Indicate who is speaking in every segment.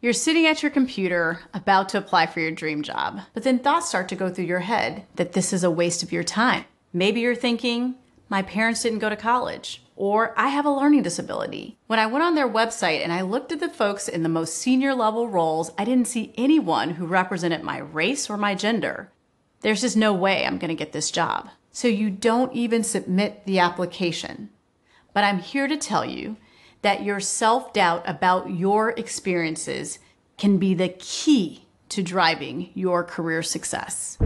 Speaker 1: You're sitting at your computer about to apply for your dream job, but then thoughts start to go through your head that this is a waste of your time. Maybe you're thinking, my parents didn't go to college, or I have a learning disability. When I went on their website and I looked at the folks in the most senior level roles, I didn't see anyone who represented my race or my gender. There's just no way I'm gonna get this job. So you don't even submit the application. But I'm here to tell you that your self-doubt about your experiences can be the key to driving your career success.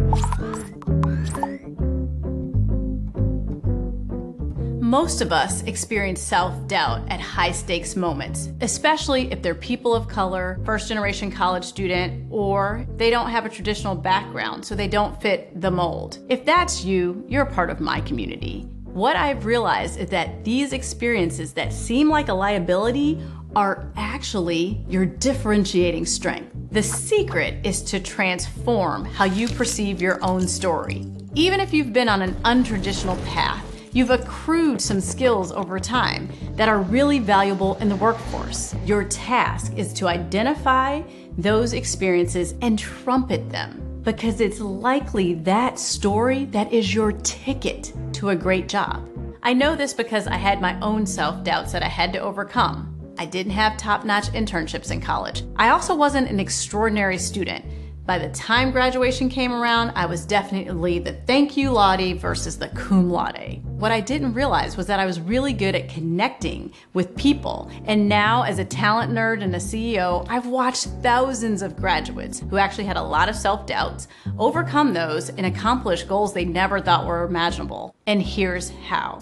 Speaker 1: Most of us experience self-doubt at high-stakes moments, especially if they're people of color, first-generation college student, or they don't have a traditional background, so they don't fit the mold. If that's you, you're a part of my community. What I've realized is that these experiences that seem like a liability are actually your differentiating strength. The secret is to transform how you perceive your own story. Even if you've been on an untraditional path, you've accrued some skills over time that are really valuable in the workforce. Your task is to identify those experiences and trumpet them, because it's likely that story that is your ticket to a great job. I know this because I had my own self-doubts that I had to overcome. I didn't have top-notch internships in college. I also wasn't an extraordinary student. By the time graduation came around, I was definitely the thank you laude versus the cum laude. What I didn't realize was that I was really good at connecting with people. And now, as a talent nerd and a CEO, I've watched thousands of graduates who actually had a lot of self-doubts overcome those and accomplish goals they never thought were imaginable. And here's how.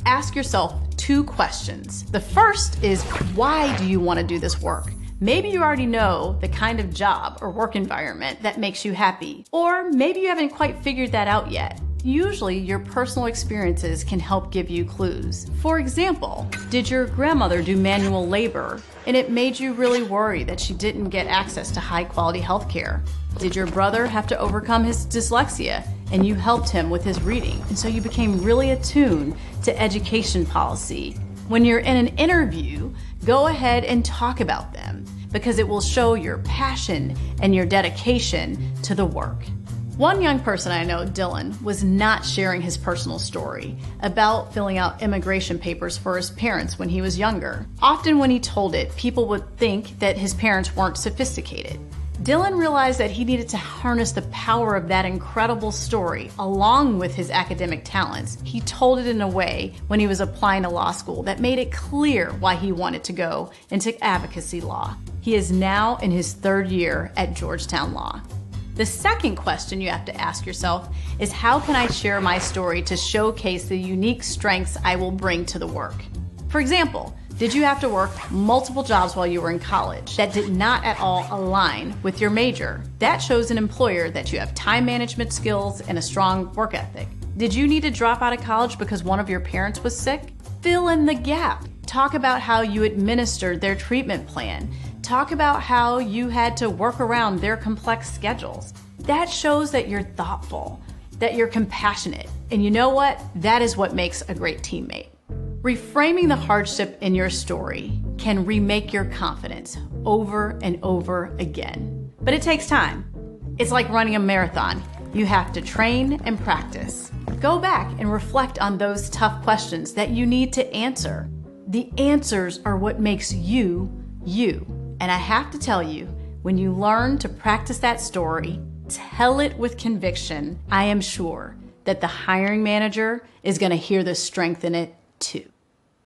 Speaker 1: Ask yourself 2 questions. The first is, why do you want to do this work? Maybe you already know the kind of job or work environment that makes you happy, or maybe you haven't quite figured that out yet. Usually, your personal experiences can help give you clues. For example, did your grandmother do manual labor and it made you really worry that she didn't get access to high-quality healthcare? Did your brother have to overcome his dyslexia and you helped him with his reading, and so you became really attuned to education policy? When you're in an interview, go ahead and talk about them, because it will show your passion and your dedication to the work. One young person I know, Dylan, was not sharing his personal story about filling out immigration papers for his parents when he was younger. Often when he told it, people would think that his parents weren't sophisticated. Dylan realized that he needed to harness the power of that incredible story along with his academic talents. He told it in a way when he was applying to law school that made it clear why he wanted to go into advocacy law. He is now in his 3rd year at Georgetown Law. The second question you have to ask yourself is, how can I share my story to showcase the unique strengths I will bring to the work? For example, did you have to work multiple jobs while you were in college that did not at all align with your major? That shows an employer that you have time management skills and a strong work ethic. Did you need to drop out of college because one of your parents was sick? Fill in the gap. Talk about how you administered their treatment plan. Talk about how you had to work around their complex schedules. That shows that you're thoughtful, that you're compassionate. And you know what? That is what makes a great teammate. Reframing the hardship in your story can remake your confidence over and over again. But it takes time. It's like running a marathon. You have to train and practice. Go back and reflect on those tough questions that you need to answer. The answers are what makes you, you. And I have to tell you, when you learn to practice that story, tell it with conviction, I am sure that the hiring manager is going to hear the strength in it too.